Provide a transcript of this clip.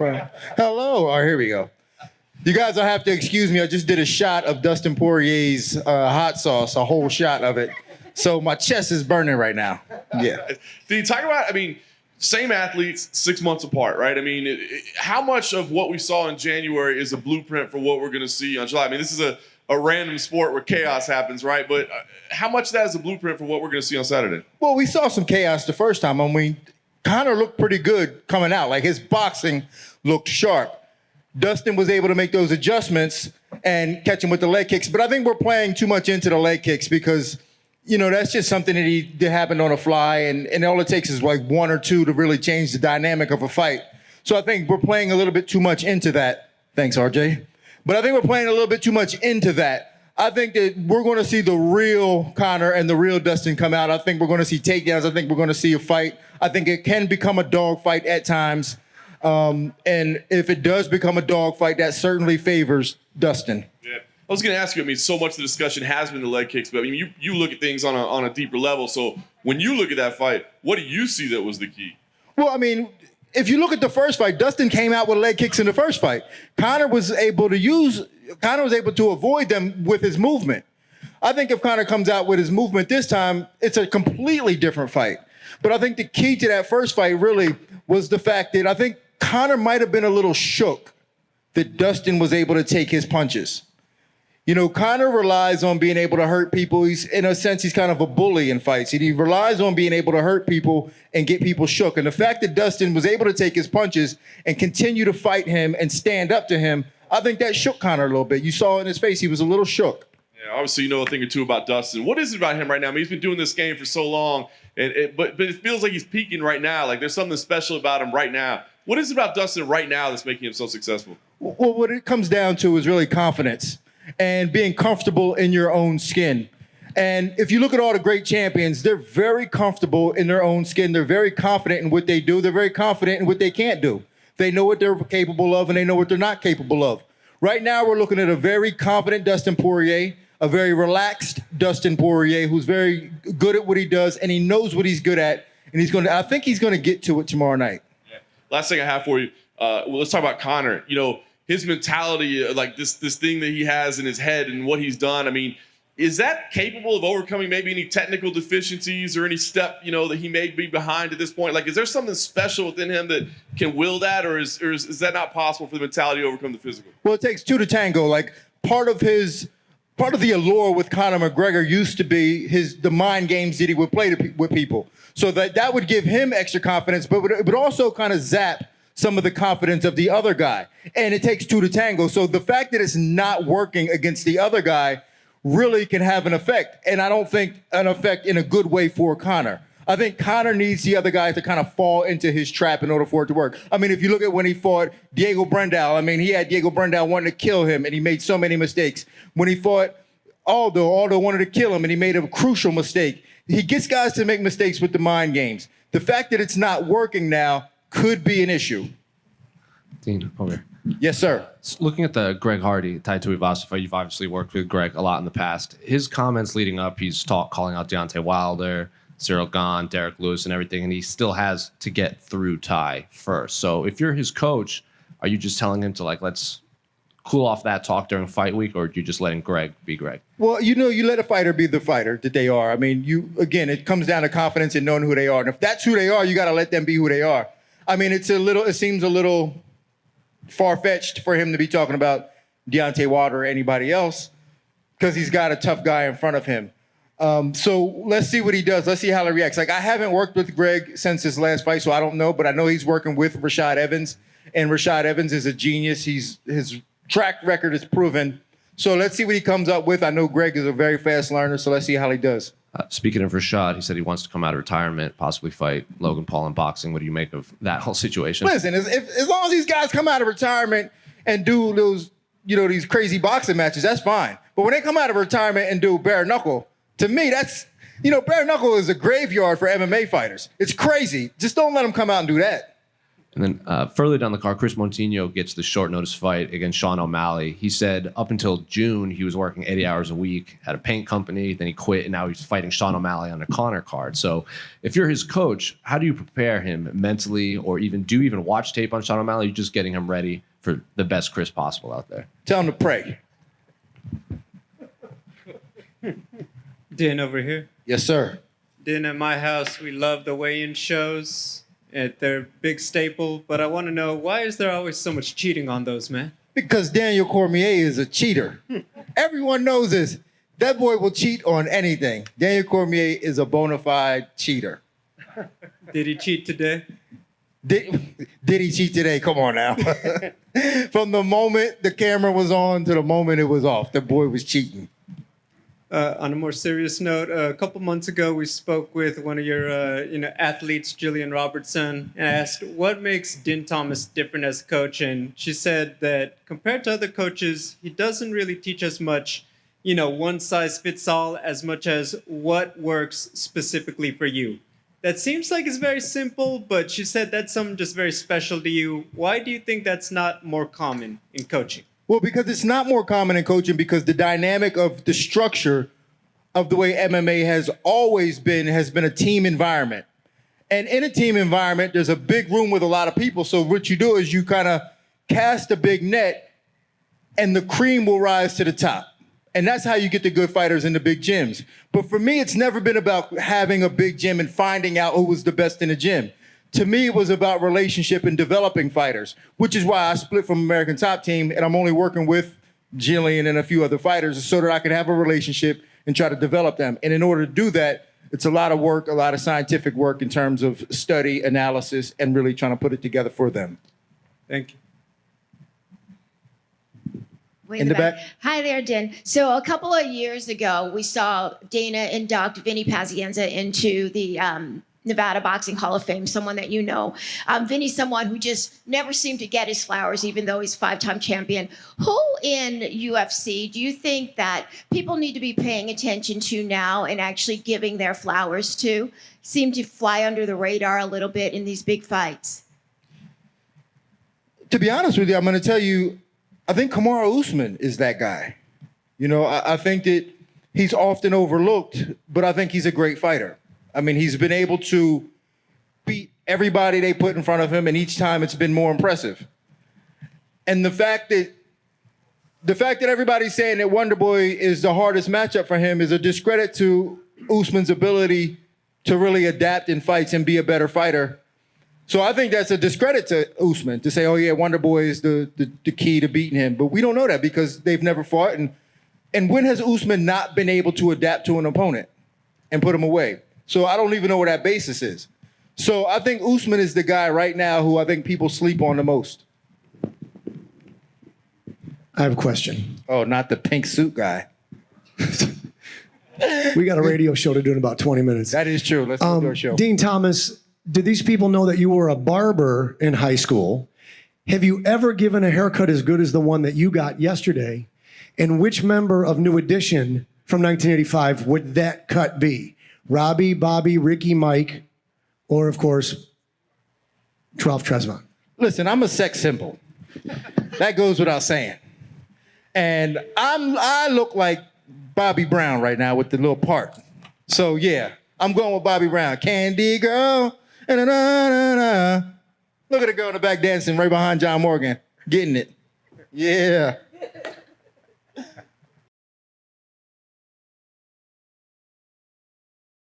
problem. Hello. All right, here we go. You guys will have to excuse me. I just did a shot of Dustin Poirier's hot sauce, a whole shot of it. So my chest is burning right now. Yeah. Did you talk about, same athletes, 6 months apart, right? How much of what we saw in January is a blueprint for what we're going to see on July? This is a random sport where chaos happens, right? But how much of that is a blueprint for what we're going to see on Saturday? Well, we saw some chaos the first time. Conor looked pretty good coming out. Like, his boxing looked sharp. Dustin was able to make those adjustments and catch him with the leg kicks. But I think we're playing too much into the leg kicks because, that's just something that happened on a fly. And all it takes is like one or two to really change the dynamic of a fight. So I think we're playing a little bit too much into that. Thanks, RJ. But I think we're playing a little bit too much into that. I think that we're going to see the real Conor and the real Dustin come out. I think we're going to see takedowns. I think we're going to see a fight. I think it can become a dog fight at times. And if it does become a dog fight, that certainly favors Dustin. Yeah. I was going to ask you, so much of the discussion has been the leg kicks, but you look at things on a deeper level. So when you look at that fight, what do you see that was the key? Well, if you look at the first fight, Dustin came out with leg kicks in the first fight. Conor was able to avoid them with his movement. I think if Conor comes out with his movement this time, it's a completely different fight. But I think the key to that first fight really was the fact that I think Conor might have been a little shook that Dustin was able to take his punches. Conor relies on being able to hurt people. In a sense, he's kind of a bully in fights. He relies on being able to hurt people and get people shook. And the fact that Dustin was able to take his punches and continue to fight him and stand up to him, I think that shook Conor a little bit. You saw in his face, he was a little shook. Yeah, obviously you know a thing or two about Dustin. What is it about him right now? He's been doing this game for so long, but it feels like he's peaking right now. Like there's something special about him right now. What is it about Dustin right now that's making him so successful? Well, what it comes down to is really confidence and being comfortable in your own skin. And if you look at all the great champions, they're very comfortable in their own skin. They're very confident in what they do. They're very confident in what they can't do. They know what they're capable of and they know what they're not capable of. Right now, we're looking at a very confident Dustin Poirier, a very relaxed Dustin Poirier who's very good at what he does and he knows what he's good at. And I think he's going to get to it tomorrow night. Yeah. Last thing I have for you, let's talk about Conor. His mentality, like this thing that he has in his head and what he's done. Is that capable of overcoming maybe any technical deficiencies or any step, that he may be behind at this point? Like, is there something special within him that can will that, or is that not possible for the mentality to overcome the physical? Well, it takes two to tango. Like, part of the allure with Conor McGregor used to be the mind games that he would play with people. So that would give him extra confidence, but it would also kind of zap some of the confidence of the other guy. And it takes two to tango. So the fact that it's not working against the other guy really can have an effect. And I don't think an effect in a good way for Conor. I think Conor needs the other guy to kind of fall into his trap in order for it to work. If you look at when he fought Diego Brandao, he had Diego Brandao wanting to kill him and he made so many mistakes. When he fought Aldo wanted to kill him and he made a crucial mistake. He gets guys to make mistakes with the mind games. The fact that it's not working now could be an issue. Dean, over here. Yes, sir. Looking at the Greg Hardy Tai Tuivasa fight, you've obviously worked with Greg a lot in the past. His comments leading up, he's calling out Deontay Wilder, Cyril Gane, Derek Lewis, and everything, and he still has to get through Tai first. So if you're his coach, are you just telling him to let's cool off that talk during fight week, or are you just letting Greg be Greg? Well, you let a fighter be the fighter that they are. It comes down to confidence and knowing who they are. And if that's who they are, you got to let them be who they are. It seems a little far-fetched for him to be talking about Deontay Wilder or anybody else because he's got a tough guy in front of him. So let's see what he does. Let's see how he reacts. I haven't worked with Greg since his last fight, so I don't know, but I know he's working with Rashad Evans, and Rashad Evans is a genius. His track record is proven. So let's see what he comes up with. I know Greg is a very fast learner, so let's see how he does. Speaking of Rashad, he said he wants to come out of retirement, possibly fight Logan Paul in boxing. What do you make of that whole situation? Listen, as long as these guys come out of retirement and do those, these crazy boxing matches, that's fine. But when they come out of retirement and do Bare-Knuckle, to me, that's, Bare-Knuckle is a graveyard for MMA fighters. It's crazy. Just don't let them come out and do that. And then further down the card, Chris Montigno gets the short notice fight against Sean O'Malley. He said up until June, he was working 80 hours a week at a paint company. Then he quit, and now he's fighting Sean O'Malley on a Connor card. So if you're his coach, how do you prepare him mentally, or do you even watch tape on Sean O'Malley? You're just getting him ready for the best Chris possible out there. Tell him to pray. Din over here. Yes, sir. Din, at my house, we love the weigh-in shows. They're a big staple, but I want to know, why is there always so much cheating on those, man? Because Daniel Cormier is a cheater. Everyone knows this. That boy will cheat on anything. Daniel Cormier is a bona fide cheater. Did he cheat today? Did he cheat today? Come on now. From the moment the camera was on to the moment it was off, the boy was cheating. On a more serious note, a couple months ago, we spoke with one of your athletes, Jillian Robertson, and asked what makes Din Thomas different as a coach. And she said that compared to other coaches, he doesn't really teach us much, one size fits all, as much as what works specifically for you. That seems like it's very simple, but she said that's something just very special to you. Why do you think that's not more common in coaching? Well, because it's not more common in coaching, because the dynamic of the structure of the way MMA has always been has been a team environment. And in a team environment, there's a big room with a lot of people. So what you do is you kind of cast a big net and the cream will rise to the top. And that's how you get the good fighters in the big gyms. But for me, it's never been about having a big gym and finding out who was the best in the gym. To me, it was about relationship and developing fighters, which is why I split from American Top Team, and I'm only working with Jillian and a few other fighters so that I can have a relationship and try to develop them. And in order to do that, it's a lot of work, a lot of scientific work in terms of study, analysis, and really trying to put it together for them. Thank you. Way In the back. Hi there, Din. So a couple of years ago, we saw Dana induct Vinny Pazienza into the Nevada Boxing Hall of Fame, someone that you know. Vinny's someone who just never seemed to get his flowers, even though he's five-time champion. Who in UFC do you think that people need to be paying attention to now and actually giving their flowers to? Seem to fly under the radar a little bit in these big fights. To be honest with you, I'm going to tell you, I think Kamaru Usman is that guy. I think that he's often overlooked, but I think he's a great fighter. I mean, he's been able to beat everybody they put in front of him, and each time it's been more impressive. And the fact that everybody's saying that Wonderboy is the hardest matchup for him is a discredit to Usman's ability to really adapt in fights and be a better fighter. So I think that's a discredit to Usman to say, oh yeah, Wonderboy is the key to beating him. But we don't know that because they've never fought. And when has Usman not been able to adapt to an opponent and put him away? So I don't even know where that basis is. So I think Usman is the guy right now who I think people sleep on the most. I have a question. Oh, not the pink suit guy. We got a radio show to do in about 20 minutes. That is true. Let's do our show. Dean Thomas, did these people know that you were a barber in high school? Have you ever given a haircut as good as the one that you got yesterday? And which member of New Edition from 1985 would that cut be? Robbie, Bobby, Ricky, Mike, or of course, Ralph Tresvant? Listen, I'm a sex symbol. That goes without saying. And I look like Bobby Brown right now with the little part. So yeah, I'm going with Bobby Brown. Candy girl. Na-na-na-na-na. Look at the girl in the back dancing right behind John Morgan. Getting it. Yeah.